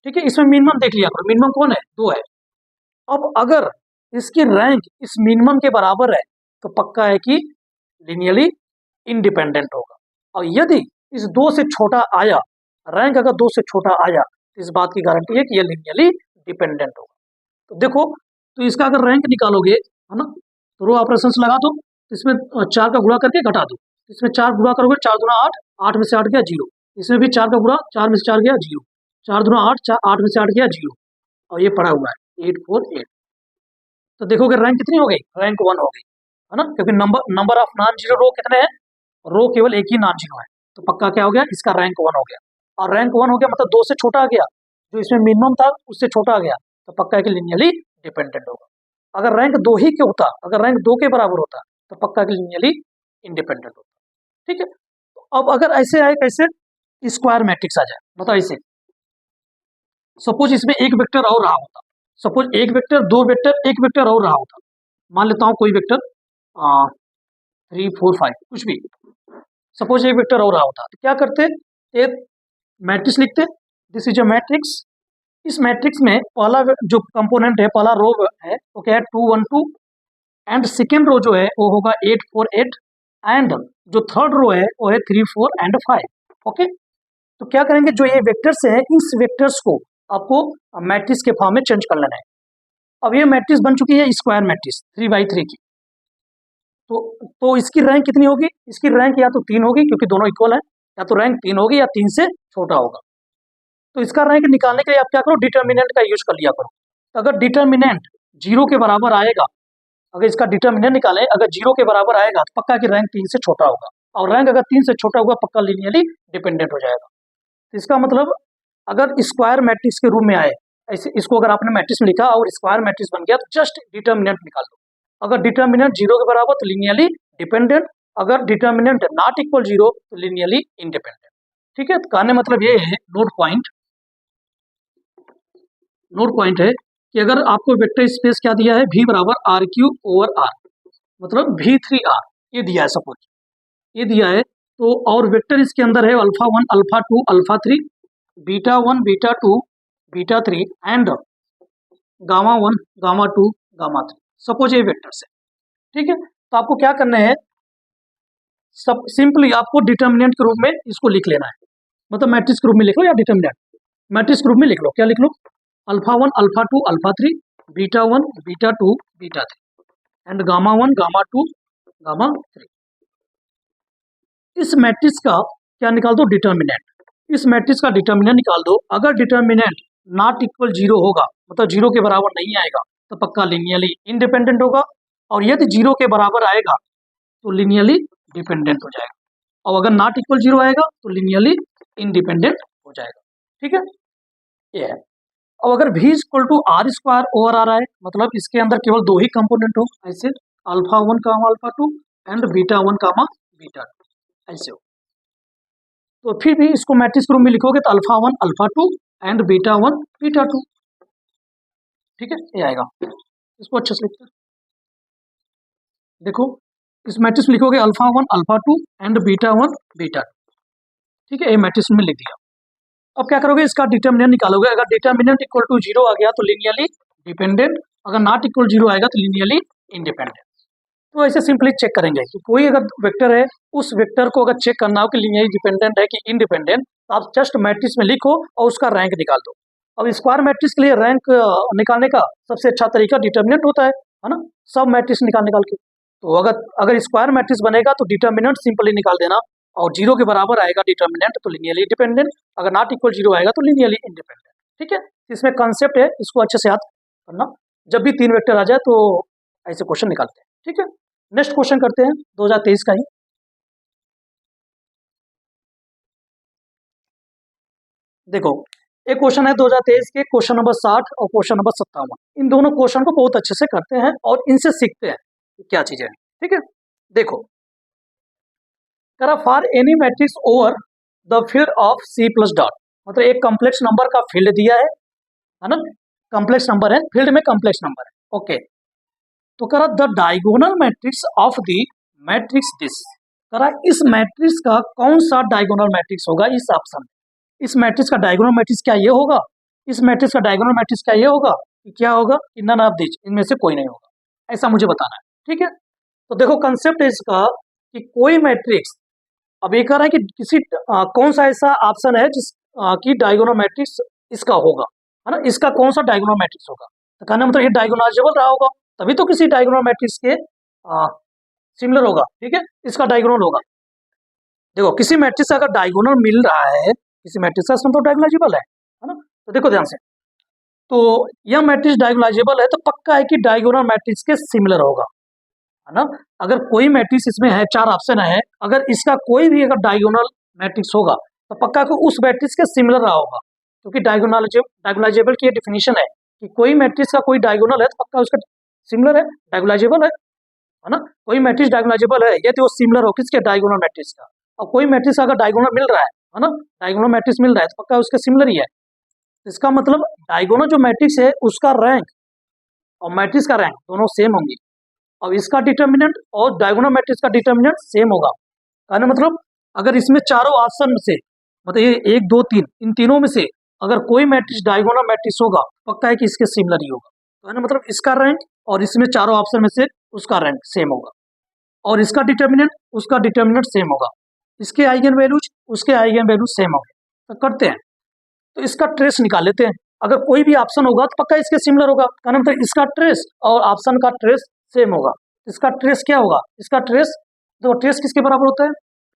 ठीक है, इसमें मिनिमम देख लिया करो। मिनिमम कौन है? 2 है। अब अगर इसकी रैंक इस मिनिमम के बराबर है तो पक्का है कि लीनियरली इंडिपेंडेंट होगा। और यदि इस 2 से छोटा आया, रैंक अगर 2 से छोटा आया, तो इस बात की गारंटी है कि यह लीनियरली डिपेंडेंट होगा। तो देखो, तो इसका अगर रैंक निकालोगे, है ना, तो रो ऑपरेशंस लगा दो। तो इसमें 4 का गुणा करके घटा दो। इसमें 4 गुणा करोगे, 4 दूना 8, 8 में से 8 गया 0। इसमें भी 4 का गुणा, 4 में से 4 गया 0, 4 दूना 8, 8 में से 8 गया 0, और ये पड़ा हुआ है 8 4 8। तो देखोगे रैंक कितनी हो गई? रैंक 1 हो गई, है ना, क्योंकि नंबर ऑफ नॉन जीरो रो कितने हैं? रो केवल एक ही नॉन जीरो है। तो पक्का क्या हो गया? इसका रैंक 1 हो गया। और रैंक 1 हो गया मतलब 2 से छोटा आ गया, जो इसमें मिनिमम था उससे छोटा आ गया, तो पक्का है कि लीनियरली डिपेंडेंट होगा। अगर रैंक 2 ही के होता, अगर रैंक 2 के बराबर होता, तो पक्का कि लीनियरली इंडिपेंडेंट होता। ठीक है, तो अब अगर ऐसे आए, कैसे? स्क्वायर मैट्रिक्स आ जाए, बताओ ऐसे। सपोज इसमें एक वेक्टर और रहा होता, सपोज एक वेक्टर, दो वेक्टर, एक वेक्टर और रहा होता। मान लेता हूँ कोई वेक्टर 3 4 5 कुछ भी, सपोज एक वेक्टर और रहा होता, तो क्या करते? एक मैट्रिक्स लिखते, दिस इज अ मैट्रिक्स। इस मैट्रिक्स में पहला जो कंपोनेंट है, पहला रो है, वो क्या है? 2 1 2, एंड सेकेंड रो जो है वो होगा 8 4 8, एंड जो थर्ड रो है वो है 3 4 एंड 5। ओके, तो क्या करेंगे? जो ये वेक्टर्स है, इस वेक्टर्स को आपको मैट्रिक्स के फॉर्म में चेंज कर लेना है। अब ये मैट्रिक्स बन चुकी है स्क्वायर मैट्रिक्स 3 बाई 3 की। तो इसकी रैंक कितनी होगी? इसकी रैंक या तो 3 होगी, क्योंकि दोनों इक्वल है, या तो रैंक 3 होगी या 3 से छोटा होगा। तो इसका रैंक निकालने के लिए आप क्या करो? डिटर्मिनेंट का यूज कर लिया करो। तो अगर डिटर्मिनेंट 0 के बराबर आएगा, अगर इसका डिटर्मिनेंट निकालें, अगर 0 के बराबर आएगा, तो पक्का कि रैंक 3 से छोटा होगा, और रैंक अगर 3 से छोटा होगा, पक्का लीनियरली डिपेंडेंट हो जाएगा। तो इसका मतलब अगर स्क्वायर मैट्रिक्स के रूप में आए, ऐसे इसको अगर आपने मैट्रिक्स में लिखा और स्क्वायर मैट्रिक्स बन गया, तो जस्ट डिटर्मिनेंट निकाल दो। अगर डिटर्मिनेंट 0 के बराबर तो लीनियरली डिपेंडेंट, अगर डिटर्मिनेंट नॉट इक्वल 0 तो लीनियरली इंडिपेंडेंट। ठीक है, तो कहने मतलब ये है, नोट पॉइंट है कि अगर आपको वेक्टर स्पेस क्या दिया है? V बराबर RQ ओवर R, मतलब V3R ये दिया है, सपोज ये दिया है। तो और वेक्टर इसके अंदर है alpha 1 alpha 2 alpha 3, beta 1 beta 2 beta 3, and gamma 1 gamma 2 gamma 3। Suppose ये वेक्टर्स है। ठीक है, तो आपको क्या करना है? सब सिंपली आपको डिटर्मिनेंट के रूप में इसको लिख लेना है, मतलब मैट्रिक्स के रूप में लिख लो या डिटर्मिनेंट मैट्रिक्स के रूप में लिख लो। क्या लिख लो? Alpha 1 alpha 2 alpha 3, beta 1 beta 2 beta 3, and gamma 1 gamma 2 gamma 3। इस मैट्रिक्स का क्या निकाल दो? डिटर्मिनेंट। इस मैट्रिक्स का डिटर्मिनेंट निकाल दो। अगर डिटर्मिनेंट नॉट इक्वल 0 होगा, मतलब 0 के बराबर नहीं आएगा, तो पक्का लीनियरली इंडिपेंडेंट होगा, और यदि 0 के बराबर आएगा तो लीनियरली डिपेंडेंट हो जाएगा, और अगर नॉट इक्वल 0 आएगा तो लीनियरली इंडिपेंडेंट हो जाएगा। ठीक है, ये है। अब अगर V equal to R square over आ रहा है, मतलब इसके अंदर केवल 2 ही कंपोनेंट हो, ऐसे alpha 1 comma alpha 2 and beta 1 comma beta 2, ऐसे हो, तो फिर भी इसको मैट्रिक्स के रूप में लिखोगे तो alpha 1 alpha 2 and beta 1 beta 2। ठीक है, ये आएगा। इसको अच्छे से लिखते हैं। देखो, इस मैट्रिक्स में लिखोगे alpha 1 alpha 2 and beta 1 beta 2। ठीक है, ये मैट्रिक्स में लिख दिया। अब क्या करोगे? इसका डिटर्मिनेंट निकालोगे। अगर डिटर्मिनेंट इक्वल टू 0 आ गया तो लीनियरली डिपेंडेंट, अगर नॉट इक्वल 0 आएगा तो लीनियरली इंडिपेंडेंट। तो ऐसे सिंपली चेक करेंगे कि कोई अगर वेक्टर है, उस वेक्टर को अगर चेक करना हो कि लीनियरली डिपेंडेंट है कि इंडिपेंडेंट, तो आप जस्ट मैट्रिक्स में लिखो और उसका रैंक निकाल दो। अब स्क्वायर मैट्रिक्स के लिए रैंक निकालने का सबसे अच्छा तरीका डिटर्मिनेंट होता है ना, सब मैट्रिक्स निकाल के। तो अगर स्क्वायर मैट्रिक्स बनेगा तो डिटर्मिनेंट सिंपली निकाल देना, और 0 के बराबर आएगा डिटर्मिनेंट तो लीनियरली डिपेंडेंट, अगर नॉट इक्वल 0 आएगा तो लीनियरली इंडिपेंडेंट। ठीक है, इसमें कंसेप्ट है, इसको अच्छे से याद करना, जब भी 3 वेक्टर आ जाए तो ऐसे क्वेश्चन निकालते हैं। ठीक है, नेक्स्ट क्वेश्चन करते हैं 2023 का ही। देखो एक क्वेश्चन है 2023 के, क्वेश्चन नंबर 60 और क्वेश्चन नंबर 57। इन दोनों क्वेश्चन को बहुत अच्छे से करते हैं और इनसे सीखते हैं कि क्या चीजें हैं। ठीक है, देखो करा for any matrix over the field of C plus dot, मतलब एक कॉम्प्लेक्स नंबर का फील्ड दिया है ना, कॉम्प्लेक्स नंबर है, फील्ड में कॉम्प्लेक्स नंबर है। ओके, तो करा the diagonal matrix of the matrix this, करा इस मैट्रिक्स का कौन सा डायगोनल मैट्रिक्स होगा इस ऑप्शन में। इस मैट्रिक्स का डायगोनल मैट्रिक्स क्या ये होगा, इस मैट्रिक्स का डायगोनल मैट्रिक्स क्या ये होगा, कि क्या होगा कि नन ऑफ दिस, इनमें से कोई नहीं होगा, ऐसा मुझे बताना है। ठीक है, तो देखो कंसेप्ट है इसका कि कोई मैट्रिक्स, अब ये कह रहा है कि किसी कौन सा ऐसा ऑप्शन है जिस की डायगोनल मैट्रिक्स इसका होगा, है ना, इसका कौन सा डायगोनल मैट्रिक्स होगा, तो कहना मतलब ये डायगोनालाइजेबल रहा होगा, तभी तो किसी डायगोनल मैट्रिक्स के सिमिलर होगा। ठीक है, इसका डायगोनल होगा। देखो किसी मैट्रिक्स का अगर डायगोनल मिल रहा है, किसी मैट्रिक्स का इसमें तो डायगोनालाइजेबल है ना, तो देखो ध्यान से, तो यह मैट्रिक्स डायगोनालाइजेबल है तो पक्का है कि डायगोनल मैट्रिक्स के सिमिलर होगा, है ना। अगर कोई मैट्रिक्स इसमें है, 4 ऑप्शन है, अगर इसका कोई भी अगर डायगोनल मैट्रिक्स होगा तो पक्का को उस मैट्रिक्स के सिमिलर रहा होगा, क्योंकि डायगोनालाइजेबल की डेफिनेशन है कि कोई मैट्रिक्स का कोई डायगोनल है तो पक्का उसका सिमिलर है, डायगोनालाइजेबल है ना। कोई मैट्रिक्स डायगोनालाइजेबल है यदि वो सिमिलर हो किसके, डायगोनल मैट्रिक्स का। और कोई मैट्रिक्स अगर डायगोनल मिल रहा है ना, डायगोनल मैट्रिक्स मिल रहा है तो पक्का उसके सिमिलर ही है। इसका मतलब डायगोनल जो मैट्रिक्स है उसका रैंक और मैट्रिक्स का रैंक दोनों सेम होंगे। अब इसका डिटर्मिनेंट और डायगोनल मैट्रिक्स का डिटर्मिनेंट सेम होगा, कहने मतलब अगर इसमें चारों ऑप्शन में से, मतलब ये 1 2 3, इन तीनों में से अगर कोई मैट्रिक्स डायगोनल मैट्रिक्स होगा पक्का है कि इसके सिमिलर ही होगा, कहने मतलब इसका रैंक और इसमें चारों ऑप्शन में से उसका रैंक सेम होगा, और इसका डिटर्मिनेंट उसका डिटर्मिनेंट सेम होगा, इसके आइगन वैल्यूज उसके आइगन वैल्यूज सेम होंगे। तो करते हैं, तो इसका ट्रेस निकाल लेते हैं। अगर कोई भी ऑप्शन होगा तो पक्का इसके सिमिलर होगा, कहने मतलब इसका ट्रेस और ऑप्शन का ट्रेस सेम होगा। इसका ट्रेस क्या होगा, इसका ट्रेस, तो ट्रेस किसके बराबर होता है,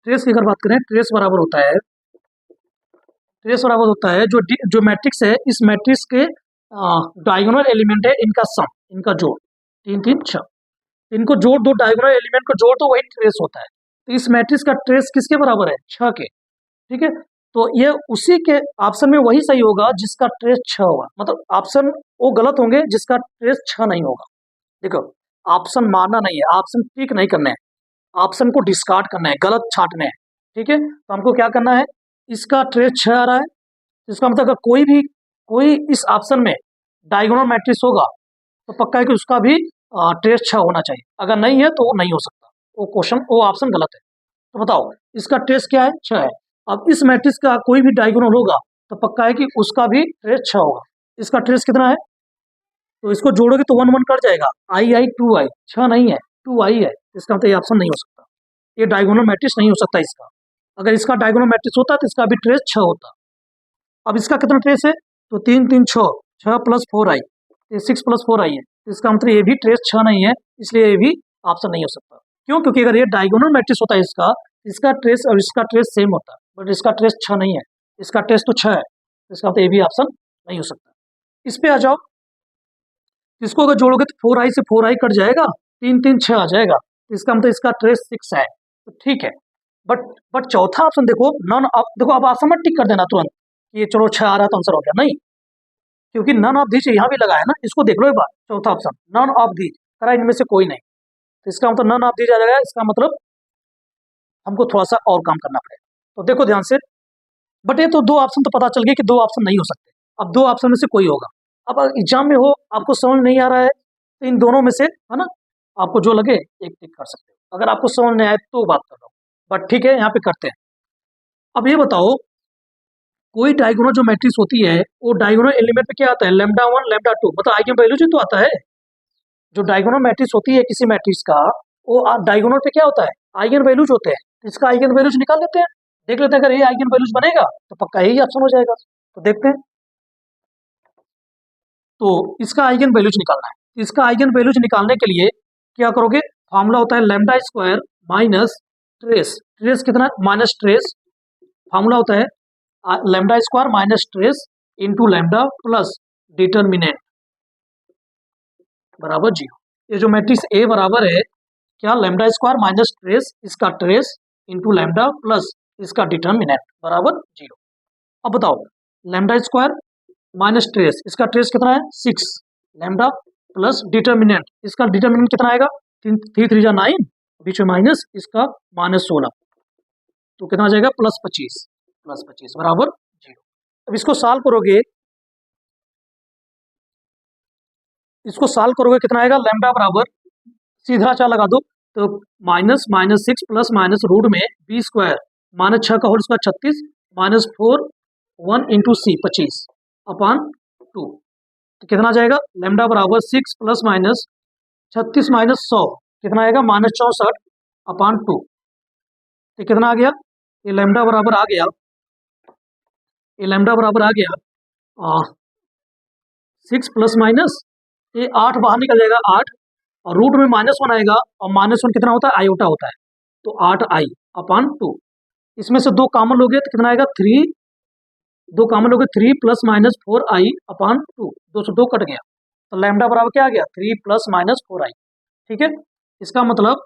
ट्रेस की अगर बात करें, ट्रेस बराबर होता है, ट्रेस बराबर होता है जो मैट्रिक्स है, इस मैट्रिक्स के डायगोनल एलिमेंट है इनका सम, इनका जोड़, 3 3 6, इनको जोड़ दो, डायगोनल एलिमेंट को जोड़ दो, वही ट्रेस होता है। तो इस मैट्रिक्स का ट्रेस किसके बराबर है, 6 के। ठीक है, तो ये उसी के ऑप्शन में वही सही होगा जिसका ट्रेस 6 होगा, मतलब ऑप्शन वो गलत होंगे जिसका ट्रेस 6 नहीं होगा। देखो ऑप्शन मारना नहीं है, ऑप्शन टिक नहीं करना है, ऑप्शन को डिस्कार्ड करना है, गलत छांटना है। ठीक है, तो हमको क्या करना है, इसका ट्रेस 6 आ रहा है, इसका मतलब अगर कोई इस ऑप्शन में डायगोनल मैट्रिक्स होगा तो पक्का है कि उसका भी ट्रेस 6 होना चाहिए, अगर नहीं है तो वो नहीं हो सकता, वो ऑप्शन गलत है। तो बताओ इसका ट्रेस क्या है, 6 है। अब इस मैट्रिक्स का कोई भी डायगोनल होगा तो पक्का है कि उसका भी ट्रेस 6 होगा। इसका ट्रेस कितना है, तो इसको जोड़ोगे तो 1 1 कट जाएगा, आई 2 आई, 6 नहीं है 2 आई है, इसका मतलब ये ऑप्शन नहीं हो सकता, ये डायगोनल मैट्रिक्स नहीं हो सकता इसका। अगर इसका डायगोनल मैट्रिक्स होता तो इसका भी ट्रेस 6 होता। अब इसका कितना ट्रेस है, तो 3 3 6, 6 प्लस 4 आई, 6 प्लस 4 आई है, तो इसका मतलब ये भी ट्रेस 6 नहीं है, इसलिए ये भी ऑप्शन नहीं हो सकता। क्यों, क्योंकि अगर ये डायगोनल मैट्रिक्स होता है इसका ट्रेस और इसका ट्रेस सेम होता, बट इसका ट्रेस 6 नहीं है, इसका ट्रेस तो 6 है, इसका मतलब ये भी ऑप्शन नहीं हो सकता। इस पे आ जाओ, इसको अगर जोड़ोगे तो 4 आई से 4 आई कट जाएगा, 3 3 6 आ जाएगा, तो इसका मतलब इसका ट्रेस 6 है, तो ठीक है। बट चौथा ऑप्शन देखो, नन ऑफ, देखो अब ऑप्शन मत टिक कर देना तुरंत कि ये चलो 6 आ रहा है तो आंसर हो गया, नहीं, क्योंकि नन ऑफ दीज यहाँ भी लगा है ना, इसको देख लो एक बार, चौथा ऑप्शन नन ऑफ दीज करा, इनमें से कोई नहीं, तो इसका मतलब नन ऑफ दीज आ जाएगा, इसका मतलब हमको थोड़ा सा और काम करना पड़ेगा। तो देखो ध्यान से, बट ये तो 2 ऑप्शन तो पता चल गया कि 2 ऑप्शन नहीं हो सकते, अब 2 ऑप्शन में से कोई होगा। अब एग्जाम में हो, आपको समझ नहीं आ रहा है तो इन दोनों में से, है ना, आपको जो लगे एक टिक कर सकते हो, अगर आपको समझ नहीं आए तो बात कर लो, बट ठीक है यहाँ पे करते हैं। अब ये बताओ, कोई डायगोनल जो मैट्रिक्स होती है वो डायगोनल एलिमेंट पे क्या आता है, लैम्डा 1 लैम्डा 2, मतलब आइगन वैल्यूज ही तो आता है। जो डायगोनल मैट्रिक्स होती है किसी मैट्रिक्स का, वो डायगोनल पे क्या होता है, आइगन वैल्यूज होते हैं, तो इसका आइगन वैल्यूज निकाल लेते हैं, देख लेते हैं अगर ये आइगन वैल्यूज बनेगा तो पक्का यही ऑप्शन हो जाएगा। तो देखते हैं, तो इसका आइगन वैल्यूज निकालना है, इसका आइगन वैल्यूज निकालने के लिए क्या करोगे, फॉर्मूला होता है lambda square minus trace, trace कितना माइनस ट्रेस, फार्मूला होता है lambda square minus trace into lambda plus determinant बराबर 0। ये जो मैट्रिक्स ए बराबर है क्या, लैम्डा स्क्वायर माइनस ट्रेस, इसका ट्रेस इंटू लैम्डा प्लस इसका डिटर्मिनेंट बराबर 0। अब बताओ लैम्डा स्क्वायर माइनस ट्रेस, इसका ट्रेस कितना है 6, लैम्डा प्लस डिटर्मिनेंट, इसका डिटर्मिनेंट कितना आएगा 3 3 जा 9, बीच में माइनस, इसका माइनस 16, तो कितना आ जाएगा प्लस 25 बराबर 0। अब इसको सॉल्व करोगे, इसको सॉल्व करोगे कितना आएगा, लैम्डा बराबर सीधा चार लगा दो तो minus minus 6 plus minus root में बी स्क्वायर माइनस 6 का whole square 36 minus 4 1 into C 25 upon 2, तो कितना आ जाएगा लैम्डा बराबर 6 प्लस माइनस 36 माइनस 100 कितना आएगा माइनस 64 अपॉन 2, तो कितना आ गया, ये लैम्डा बराबर आ गया, ये लैम्डा बराबर आ गया 6 प्लस माइनस ये 8 बाहर निकल जाएगा 8 और रूट में -1 आएगा और -1 कितना होता है आयोटा होता है, तो 8i अपॉन 2, इसमें से 2 कॉमन लोगे तो कितना आएगा 3, 2 कॉमन लोगे 3 प्लस माइनस 4i अपॉन 2, 2 से 2 कट गया, तो लैम्डा बराबर क्या आ गया 3 प्लस माइनस 4i। ठीक है, इसका मतलब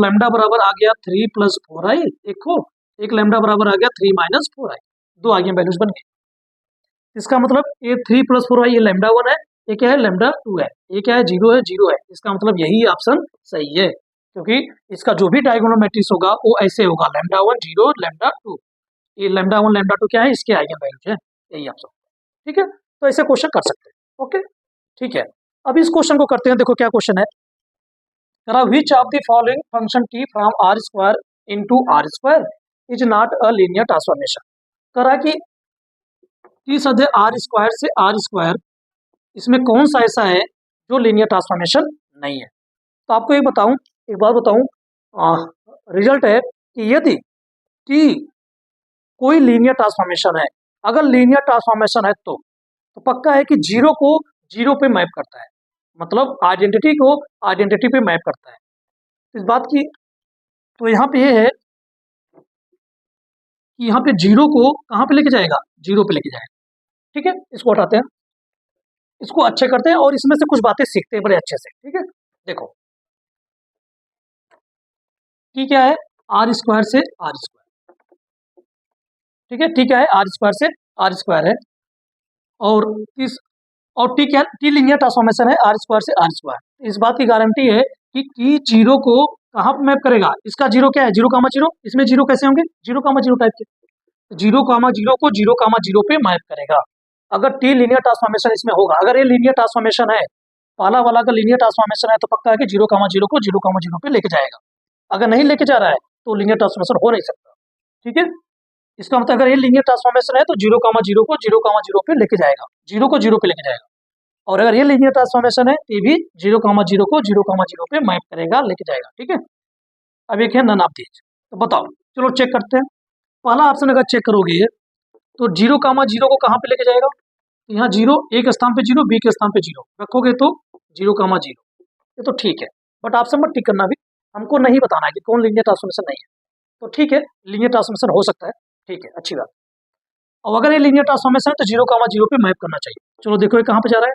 लैम्डा बराबर आ गया 3 प्लस 4i, एक लैम्डा बराबर आ गया 3 माइनस 4i, 2 आगे वैल्यूज बन गई। इसका मतलब ये 3 प्लस 4i ये लैम्डा 1 है, ये क्या है लैम्डा 2 है, ये क्या है 0 है, इसका मतलब यही ऑप्शन सही है, क्योंकि इसका जो भी डायगोनल मैट्रिक्स होगा वो ऐसे होगा लैम्डा 1 0 लैम्डा 2, ये लैम्डा 1 लैम्डा 2 क्या है इसके आइगन वैल्यूज है, यही ऑप्शन। ठीक है, तो ऐसे क्वेश्चन कर सकते हैं। ओके ठीक है, अब इस क्वेश्चन को करते हैं, देखो क्या क्वेश्चन है, करा which of the following function T from R square into R square is not a linear transformation, करा कि टी सदे आर स्क्वायर से आर स्क्वायर इसमें कौन सा ऐसा है जो लीनियर ट्रांसफॉर्मेशन नहीं है। तो आपको एक बात बताऊं रिजल्ट है कि यदि टी कोई लीनियर ट्रांसफॉर्मेशन है, अगर लीनियर ट्रांसफॉर्मेशन है तो पक्का है कि जीरो को जीरो पे मैप करता है, मतलब आइडेंटिटी को आइडेंटिटी पे मैप करता है। इस बात की तो यहाँ पे ये है कि यहाँ पे जीरो को कहाँ पे लेके जाएगा, जीरो पे लेके जाएगा। ठीक है, इसको हटाते हैं, इसको अच्छे करते हैं और इसमें से कुछ बातें सीखते हैं बड़े अच्छे से। ठीक है, देखो टी क्या है आर स्क्वायर से आर स्क्वायर, ठीक है टी क्या है आर स्क्वायर से आर स्क्वायर है, और टी क्या टी लीनियर ट्रांसफॉर्मेशन है आर स्क्वायर से आर स्क्वायर। इस बात की गारंटी है कि टी जीरो को कहाँ पे मैप करेगा, इसका जीरो क्या है 0,0, इसमें जीरो कैसे होंगे 0,0 टाइप के, 0,0 को 0,0 पे मैप करेगा। अगर टी लीनियर ट्रांसफॉर्मेशन इसमें होगा, अगर ये लीनियर ट्रांसफॉर्मेशन है पहला वाला का लीनियर ट्रांसफॉर्मेशन है तो पक्का है कि 0,0 को 0,0 पे लेके जाएगा, अगर नहीं लेके जा रहा है तो लीनियर ट्रांसफॉर्मेशन हो नहीं सकता। ठीक है, इसका मतलब अगर ये लीनियर ट्रांसफॉर्मेशन है तो 0,0 को 0,0 पे लेके जाएगा, 0 को 0 पे लेके जाएगा, और अगर ये लीनियर ट्रांसफॉर्मेशन है तो ये भी 0,0 को 0,0 पे मैप करेगा, लेके जाएगा। ठीक है, अब एक है नन ऑफ दीज, तो बताओ चलो चेक करते हैं। पहला ऑप्शन अगर चेक करोगे तो 0,0 को कहाँ पे लेके जाएगा, तो यहाँ 0 एक स्थान पे 0 बी के स्थान पे 0 रखोगे तो 0,0, ये तो ठीक है, बट ऑप्शन मत टिक करना, भी हमको नहीं बताना है कि कौन लीनियर ट्रांसफॉर्मेशन नहीं है, तो ठीक है लीनियर ट्रांसफॉर्मेशन हो सकता है, ठीक है अच्छी बात। और अगर ये लीनियर ट्रांसफॉर्मेशन है तो 0,0 पे मैप करना चाहिए। चलो देखो ये कहाँ पे जा रहा है,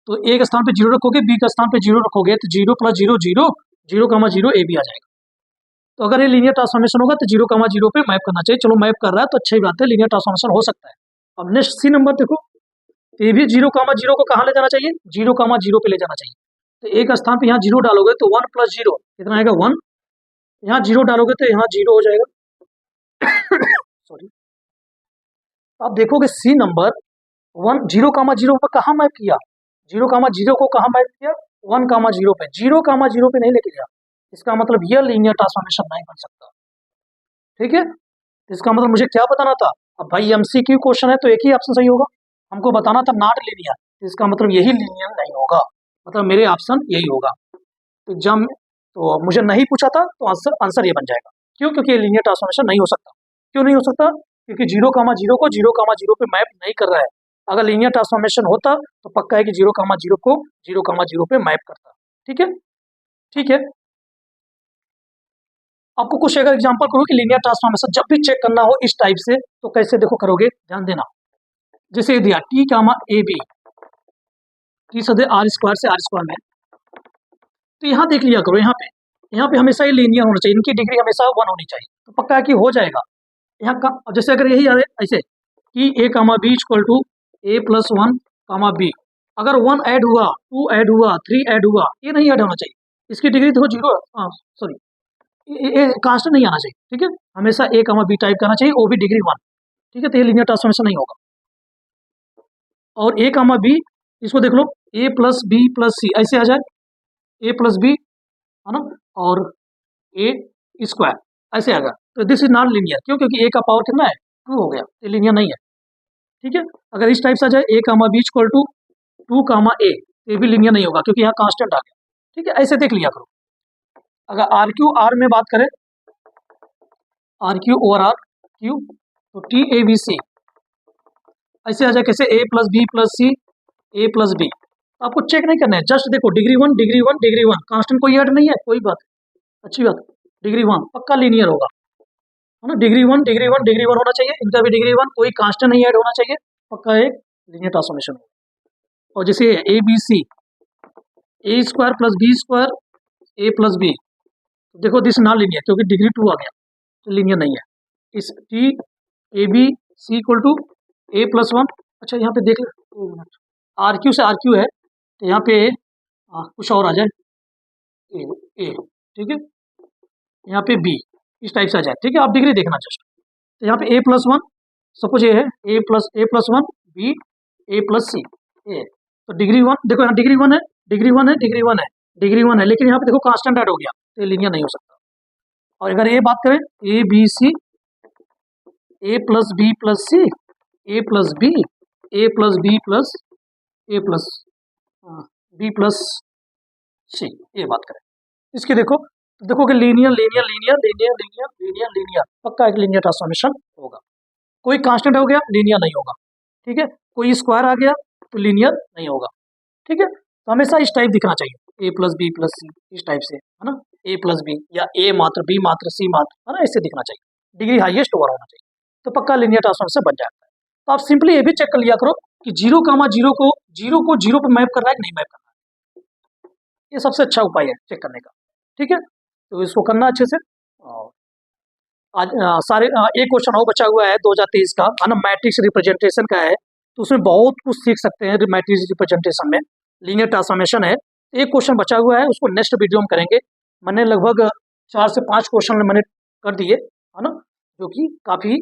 तो एक स्थान पे 0 रखोगे बी का स्थान पे 0 रखोगे तो 0 प्लस 0 0 0,0 ए भी आ जाएगा। तो अगर ये लीनियर ट्रांसफॉर्मेशन होगा तो 0,0 पे मैप करना चाहिए। चलो मैप कर रहा है तो अच्छी बात है, लीनियर ट्रांसफॉर्मेशन हो सकता है। अब नेक्स्ट सी नंबर देखो, तो ये भी 0,0 को कहाँ ले जाना चाहिए 0,0 पे ले जाना चाहिए, तो एक स्थान पे यहाँ 0 डालोगे तो 1 प्लस 0 कितना आएगा 1, यहाँ 0 डालोगे तो यहाँ 0 हो जाएगा सॉरी। आप देखोगे सी नंबर 0,0 पर कहाँ मैप किया, 0,0 को कहाँ मैप किया 1,0 पे, 0,0 पे नहीं लेके गया, इसका मतलब यह लीनियर ट्रांसफॉर्मेशन नहीं बन सकता। ठीक है, इसका मतलब मुझे क्या बताना था, अब भाई एमसीक्यू क्वेश्चन है तो एक ही ऑप्शन सही होगा, हमको बताना था नॉट लीनियर, इसका मतलब यही लीनियर नहीं होगा, मतलब मेरे ऑप्शन यही होगा। तो एग्जाम में तो मुझे नहीं पूछा था तो आंसर ये बन जाएगा, क्यों, क्योंकि ये लीनियर ट्रांसफॉर्मेशन नहीं हो सकता। क्यों नहीं हो सकता, क्योंकि 0,0 को 0,0 पे मैप नहीं कर रहा है, अगर लीनियर ट्रांसफॉर्मेशन होता तो पक्का है कि 0,0 को 0,0 पे मैप करता। ठीक है, ठीक है, आपको कुछ अगर एग्जांपल करो कि लीनियर ट्रांसफॉर्मेशन जब भी चेक करना हो इस टाइप से तो कैसे देखो करोगे, ध्यान देना। जैसे दिया T comma A B, T सदे आर स्क्वायर से आर स्क्वायर में, तो यहाँ देख लिया करो, यहाँ पे हमेशा ये लीनियर होना चाहिए, इनकी डिग्री हमेशा 1 होनी चाहिए, तो पक्का है कि हो जाएगा। यहाँ का जैसे अगर यही आ ऐसे कि A comma B equal to A plus 1 comma B, अगर 1 ऐड हुआ, 2 ऐड हुआ, 3 ऐड हुआ, ये नहीं ऐड होना चाहिए, इसकी डिग्री तो 0, सॉरी ये कांस्टेंट नहीं आना चाहिए, ठीक है। हमेशा ए कामा बी टाइप करना चाहिए, वो भी डिग्री 1, ठीक है। तो ये लीनियर ट्रांसफॉर्मेशन नहीं होगा। और ए कामा बी, इसको देख लो, ए प्लस बी प्लस सी ऐसे आ जाए, ए प्लस बी है ना, और ए स्क्वायर ऐसे आ गया, तो दिस इज नॉट लीनियर। क्यों? क्योंकि ए का पावर कितना है, 2 हो गया, ये लीनियर नहीं है, ठीक है। अगर इस टाइप से आ जाए ए कामा बी इक्वल टू 2 कामा ए, ये भी लीनियर नहीं होगा क्योंकि यहाँ कांस्टेंट आ गया, ठीक है। ऐसे देख लिया करो। अगर आर क्यू आर में बात करें, R Q over R Q, तो टी ए बी सी ऐसे आ जाए, कैसे A plus B plus C A plus B. आपको चेक नहीं करना है, जस्ट देखो डिग्री 1 डिग्री 1 डिग्री 1, कांस्टेंट कोई ऐड नहीं है, कोई बात, अच्छी बात, डिग्री 1 पक्का लीनियर होगा, है ना। डिग्री 1 डिग्री 1 डिग्री 1 होना चाहिए, इनका भी डिग्री 1, कोई कांस्टेंट नहीं ऐड होना चाहिए, पक्का एक लीनियर ट्रांसफॉर्मेशन होगा। और जैसे A B C, A square plus B square A plus B, देखो दिस नॉट लीनियर क्योंकि डिग्री 2 आ गया, तो लीनियर नहीं है। इस T A B C equal to A plus 1, अच्छा यहाँ पे देख लो, आर क्यू से आर क्यू है, तो यहाँ पे कुछ और आ जाए, ए, ठीक है, यहाँ पे बी, इस टाइप से आ जाए, ठीक है। आप डिग्री देखना जस्ट, तो यहाँ पे ए प्लस 1, सपोज ये है ए plus 1 B A plus C ए, तो डिग्री 1 देखो, यहाँ डिग्री 1 है, डिग्री 1 है, डिग्री 1 है, डिग्री 1 है, लेकिन यहाँ पे देखो कांस्टेंट ऐड हो गया, तो ये लीनियर नहीं हो सकता। और अगर ये बात करें A B C, A plus B plus C A plus B A plus B plus A plus B plus C, ये बात करें, इसकी देखो, तो देखो कि linear linear linear linear linear linear linear, पक्का एक लीनियर ट्रांसफॉर्मेशन होगा। कोई कांस्टेंट हो गया लीनियर नहीं होगा, ठीक है। कोई स्क्वायर आ गया तो लीनियर नहीं होगा, ठीक है। तो हमेशा इस टाइप दिखना चाहिए, ए प्लस बी प्लस सी, इस टाइप से, है ना, ए प्लस बी या ए मात्र बी मात्र सी मात्र, है ना, इससे दिखना चाहिए, डिग्री हाईएस्ट ओवर होना चाहिए, तो पक्का लीनियर ट्रांसफॉर्मेशन बन जाता है। तो आप सिंपली ये भी चेक कर लिया करो कि 0 कामा 0 को 0 पर मैप कर रहा है कि नहीं मैप कर रहा है, ये सबसे अच्छा उपाय है चेक करने का, ठीक है। तो इसको करना अच्छे से। और आज सारे एक क्वेश्चन और बचा हुआ है 2023 का, है ना, मैट्रिक्स रिप्रेजेंटेशन का है, तो उसमें बहुत कुछ सीख सकते हैं मैट्रिक्स रिप्रेजेंटेशन में, लीनियर ट्रांसफॉर्मेशन है। एक क्वेश्चन बचा हुआ है, उसको नेक्स्ट वीडियो में करेंगे। मैंने लगभग 4 से 5 क्वेश्चन मैंने कर दिए, है ना, जो कि काफ़ी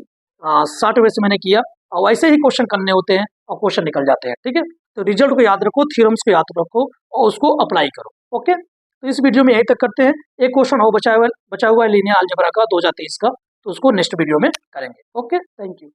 शॉर्ट वे से मैंने किया, और वैसे ही क्वेश्चन करने होते हैं और क्वेश्चन निकल जाते हैं, ठीक है। तो रिजल्ट को याद रखो, थ्योरम्स को याद रखो और उसको अप्लाई करो, ओके। तो इस वीडियो में यहीं तक करते हैं। एक क्वेश्चन और बचा हुआ है लीनियर अलजेब्रा का 2023 का, तो उसको नेक्स्ट वीडियो में करेंगे, ओके। Thank you.